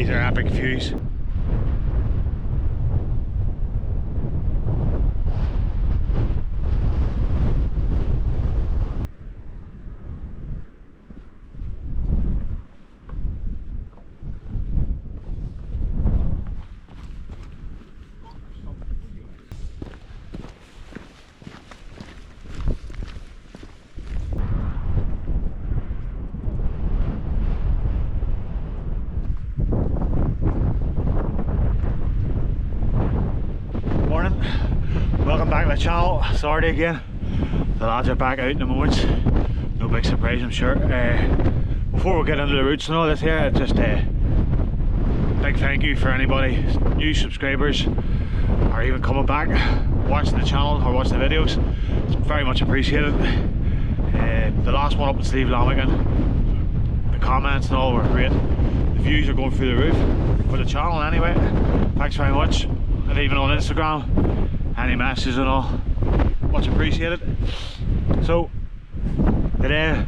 These are epic views. Morning, welcome back to the channel. Sorry again, the lads are back out in the Mournes. No big surprise, I'm sure. Before we get into the routes and all this here, just a big thank you for anybody, new subscribers, or even coming back, watching the channel or watching the videos. It's very much appreciated. The last one up in Slieve Meelbeg, the comments and all were great. The views are going through the roof for the channel anyway. Thanks very much. And even on Instagram, any messages and all, much appreciated. So today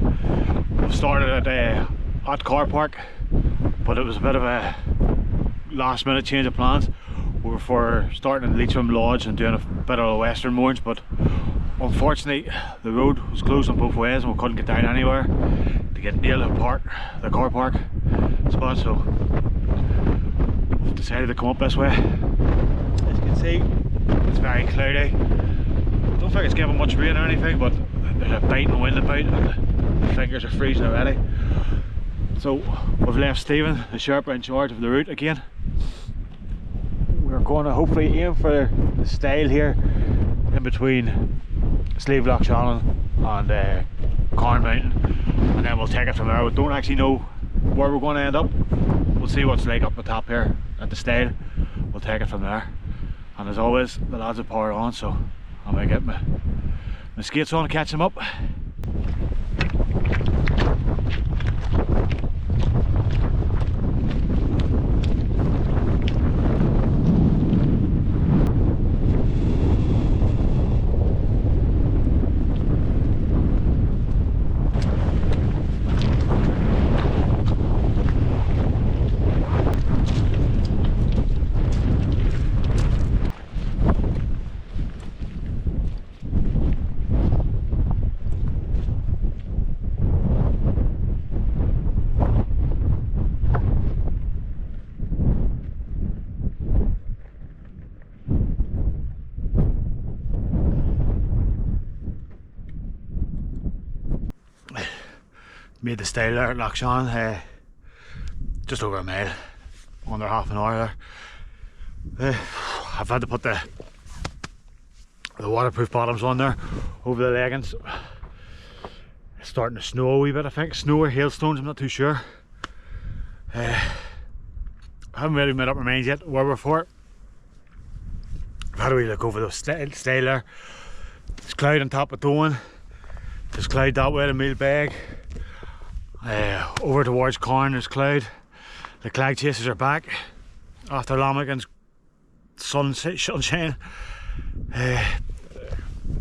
we started at car park, but it was a bit of a last minute change of plans. We were for starting in Leitrim Lodge and doing a bit of the western Mournes, but unfortunately the road was closed on both ways and we couldn't get down anywhere to get near the car park spot, so we've decided to come up this way. As you can see, it's very cloudy. I don't think it's giving much rain or anything, but there's a biting wind about and the fingers are freezing already. So we've left Stephen, the Sherpa, in charge of the route again. We're going to hopefully aim for the stile here in between Slieve and Corn Mountain, and then we'll take it from there. We don't actually know where we're going to end up. We'll see what's like up the top here at the stile. We'll take it from there. And as always, the lads are powered on, so I'm going to get my skates on and catch them up. Made the stile there at Lochshawn, just over a mile, under half an hour there. I've had to put the waterproof bottoms on there over the leggings. It's starting to snow a wee bit, I think. Snow or hailstones, I'm not too sure. I haven't really made up my mind yet where we're for. I've had a wee look over the stile there. There's cloud on top of Doan. There's cloud that way to Meelbeg. Over towards Corn there's cloud. The clag chasers are back after Lamagan's sunshine. I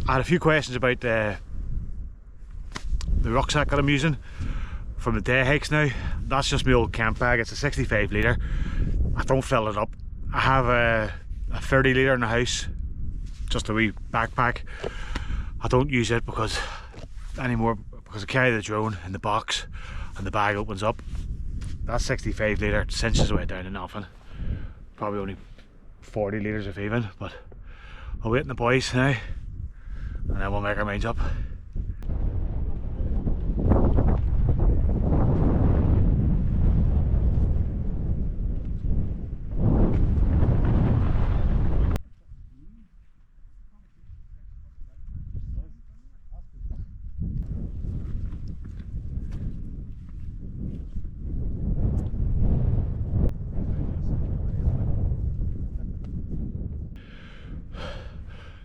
had a few questions about the rucksack that I'm using from the day hikes now. That's just my old camp bag. It's a 65 litre. I don't fill it up. I have a 30 litre in the house, just a wee backpack. I don't use it because anymore because I carry the drone in the box and the bag opens up. That 65 litre cinches way down to nothing. Probably only 40 litres if even, but I'll wait on the boys now and then we'll make our minds up.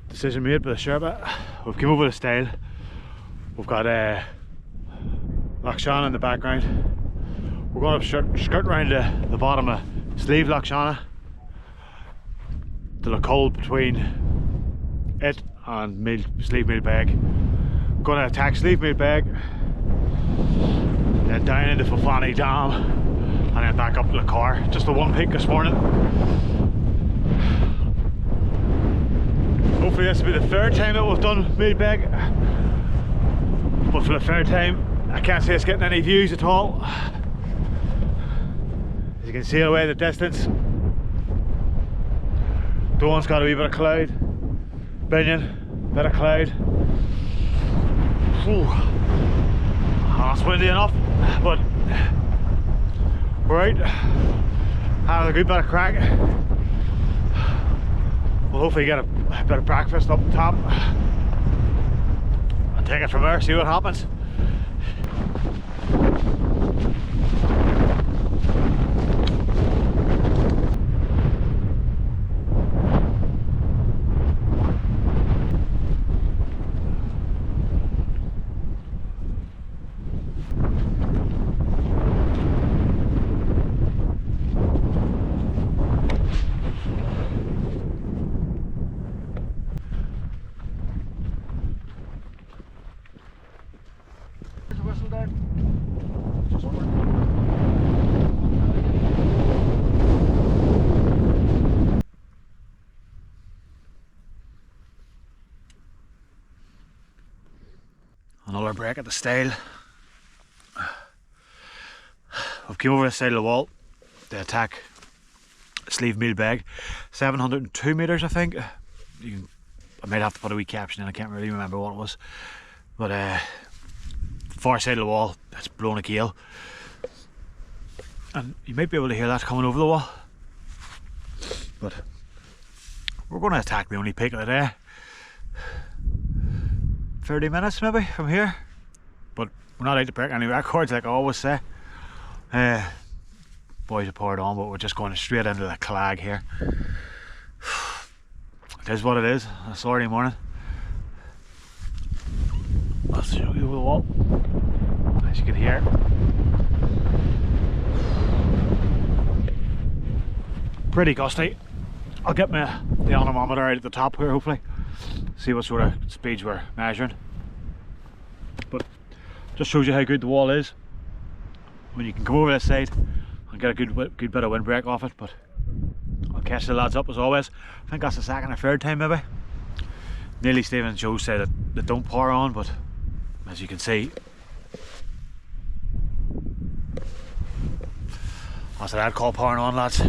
Decision made by the Sherpa. We've come over the stile. We've got Lochshawn in the background. We're going to skirt around the bottom of Slieve Lochshawn to the cold between it and Slieve Meelbeg. Going to attack Slieve Meelbeg, then down into Fulfani Dam, and then then back up to the car. Just the one peak this morning. Hopefully this will be the third time that we've done Meelbeg. But for the third time, I can't see us getting any views at all. As you can see away in the distance, Dawn's got a wee bit of cloud. Binion, bit of cloud. Ooh. Oh, it's windy enough, but we're out. Having a good bit of crack. We'll hopefully get a bit of breakfast up top and take it from there, see what happens. Another break at the stile. We've come over the side of the wall to attack Slieve Meelbeg. 702 metres, I think. I might have to put a wee caption in, I can't really remember what it was. But far side of the wall, it's blowing a gale. And you might be able to hear that coming over the wall. But we're going to attack the only peak of the day. 30 minutes maybe from here, but we're not out to break any records like I always say. Boys are poured on, but we're just going straight into the clag here. It is what it is, a Saturday morning. I'll show you the wall, as you can hear. Pretty gusty. I'll get the anemometer out at the top here hopefully. See what sort of speeds we're measuring, but just shows you how good the wall is when you can come over this side and get a good bit of windbreak off it. But I'll catch the lads up as always. I think that's the second or third time maybe. Nearly Stephen and Joe said that they don't pour on, but as you can see, that's what I'd call pouring on, lads.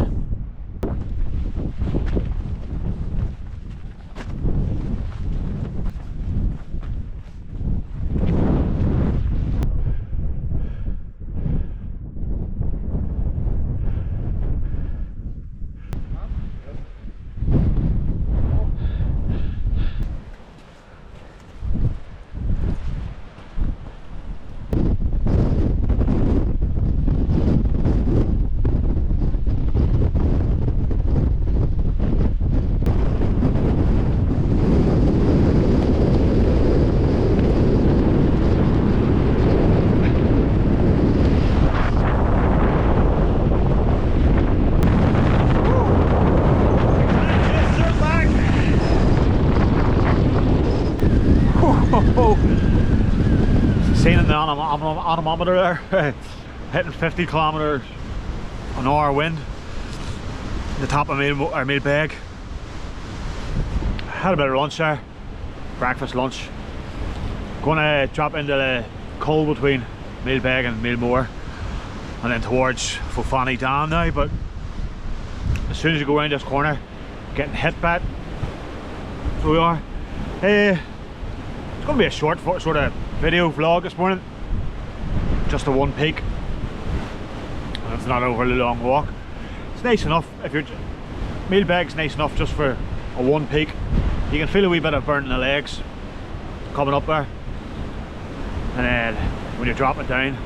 Seen in the anemometer there, hitting 50 kilometres an hour wind. The top of Meelbeg. Had a bit of lunch there, breakfast, lunch. Going to drop into the coal between Meelbeg and Mourne, and then towards Fofani Dam now. But as soon as you go around this corner, getting hit back. So we are. It's going to be a short sort of video vlog this morning, just a one peak, and it's not an overly long walk. It's nice enough if you're Meelbeg's nice enough just for a one peak. You can feel a wee bit of burn in the legs coming up there, and then when you're dropping down,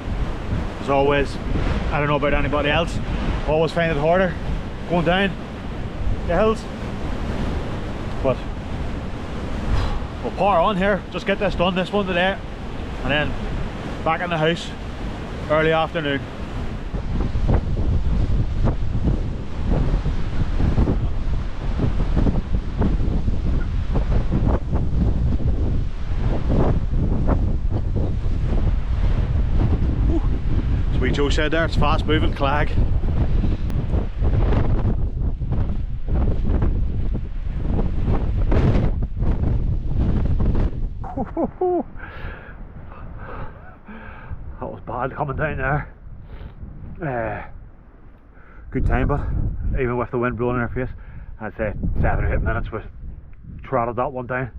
as always, I don't know about anybody else, always find it harder going down the hills, but we'll power on here, just get this done, this one today, and then back in the house early afternoon. Joe said there, it's fast moving clag. That was bad coming down there. Good time, but even with the wind blowing in our face, I'd say 7 or 8 minutes we trotted that one down.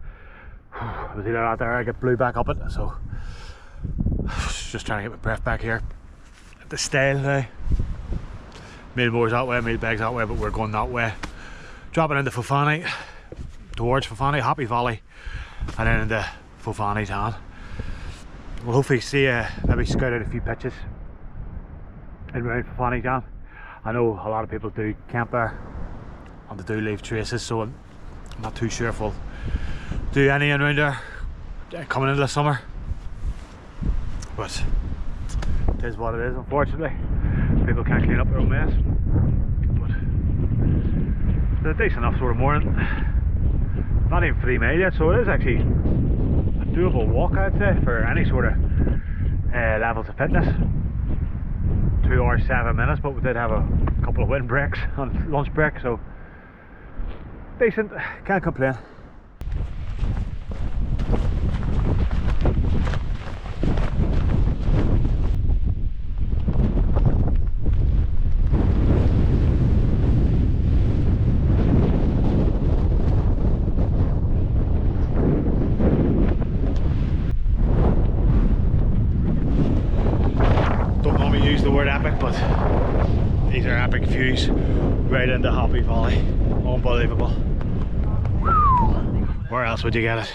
I was either out there I get blew back up it, so just trying to get my breath back here at the stile now. Meelmore's that way, Meelbeg's that way, but we're going that way. Dropping into Fofani, towards Fofani, Happy Valley, and then into Fofani town. We'll hopefully see, maybe scout out a few pitches in around Fofani town. I know a lot of people do camp there and they do leave traces, so I'm not too sure if we'll do any around there coming into the summer. But it is what it is, unfortunately. People can't clean up their own mess. But it's a decent enough sort of morning. Not even 3 mile yet, so it is actually a doable walk, I'd say, for any sort of levels of fitness. 2 hours 7 minutes, but we did have a couple of wind breaks on lunch break, so decent, can't complain. Use the word epic, but these are epic views right into Happy Valley. Unbelievable. Where else would you get it?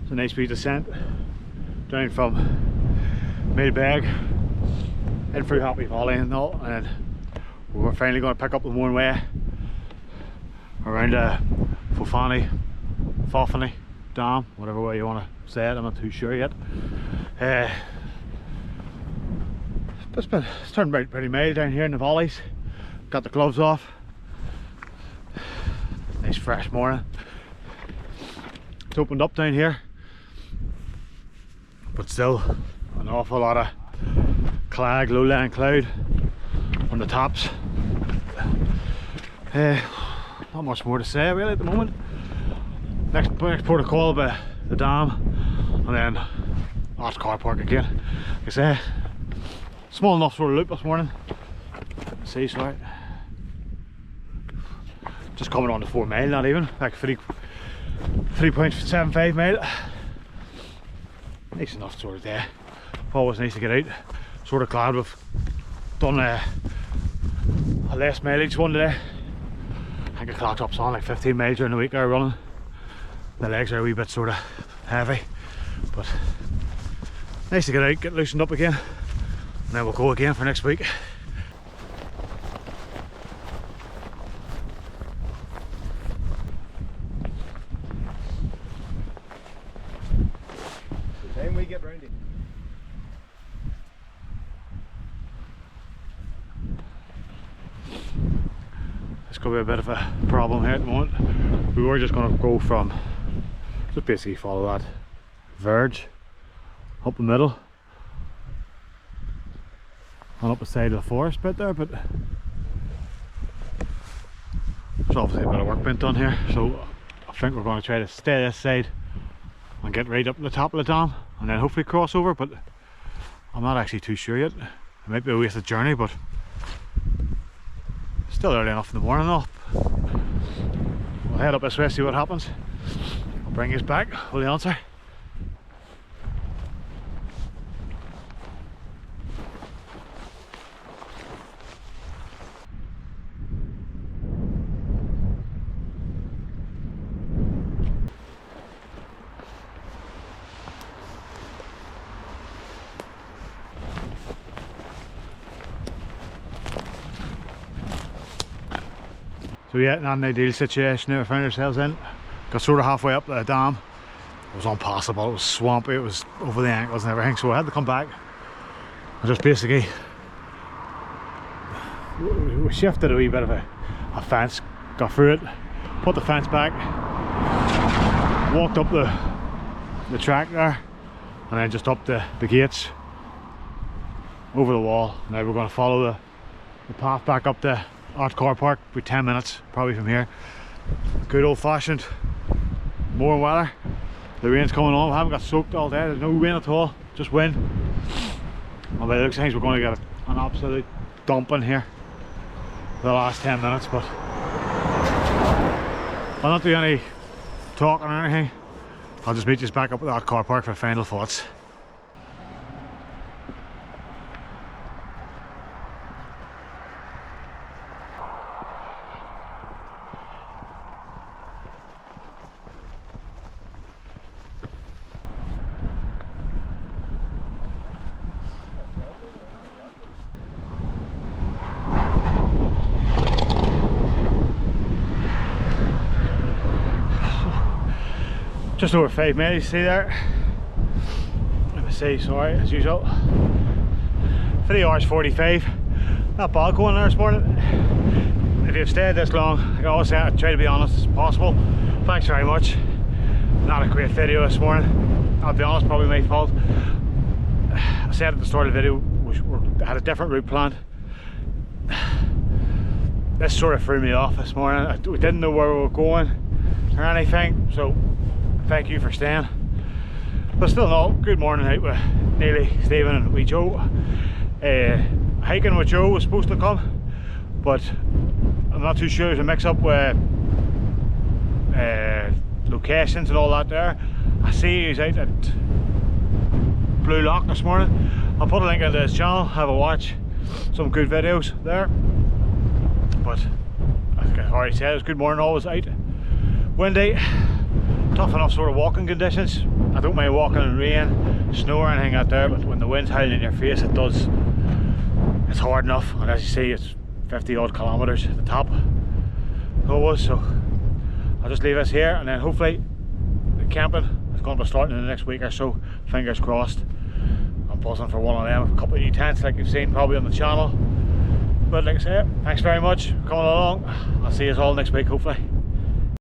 It's a nice wee descent down from Meelbeg in through Happy Valley and all, and we're finally going to pick up the Mourne way around Fofani Dam, whatever way you want to say it, I'm not too sure yet. It's turned pretty mild down here in the valleys. Got the gloves off. Nice fresh morning. It's opened up down here, but still an awful lot of clag, low-lying cloud on the tops. Not much more to say really at the moment. Next port of call will be the dam, and then that's car park again. Like I say, small enough sort of loop this morning. See, sorry. Just coming on to 4 mile, not even, like 3.75 mile. Nice enough sort of day. Always nice to get out. Sort of glad we've done a less mileage one today. I think I clocked up on like 15 miles during the week there running. The legs are a wee bit sort of heavy, but nice to get out, get loosened up again, and then we'll go again for next week. Get round it. It's going to be a bit of a problem here at the moment. We were just going to go from, just basically follow that verge up the middle and up the side of the forest bit there, but there's obviously a bit of work being done here, so I think we're going to try to stay this side and get right up to the top of the dam and then hopefully cross over, but I'm not actually too sure yet. It might be a wasted journey, but still early enough in the morning though. We'll head up this way, see what happens. I'll bring us back with the answer. So yeah, not an ideal situation that we found ourselves in. Got sort of halfway up the dam. It was impossible, it was swampy, it was over the ankles and everything, so I had to come back and just basically we shifted a wee bit of a fence, got through it, put the fence back, walked up the track there, and then just up the gates, over the wall. Now we're going to follow the path back up the car park, about 10 minutes probably from here. Good old fashioned Mourne weather. The rain's coming on, we haven't got soaked all day, there's no rain at all, just wind. And by the looks of things we're going to get an absolute dumping here for the last 10 minutes, but I'll not do any talking or anything. I'll just meet you back up at that car park for final thoughts. Just over 5 minutes, you see there. Let me see, sorry, as usual. 3 hours 45. Not bad going there this morning. If you've stayed this long, like I always say, I try to be honest as possible. Thanks very much. Not a great video this morning. I'll be honest, probably my fault. I said at the start of the video, we had a different route planned. This sort of threw me off this morning. We didn't know where we were going or anything, so thank you for staying. But still no, good morning out with Neely, Stephen and wee Joe. Hiking with Joe was supposed to come, but I'm not too sure. There's a mix up with locations and all that there. I see he's out at Blue Lock this morning. I'll put a link into his channel, have a watch, some good videos there. But like I already said, it was good morning, always out. Windy. Tough enough sort of walking conditions. I don't mind walking in rain, snow or anything out there, but when the wind's howling in your face, it's hard enough. And as you see, it's 50 odd kilometres at the top. So it was, so I'll just leave us here, and then hopefully the camping is going to be starting in the next week or so. Fingers crossed. I'm buzzing for one of them, a couple of new tents like you've seen probably on the channel. But like I said, thanks very much for coming along. I'll see you all next week hopefully.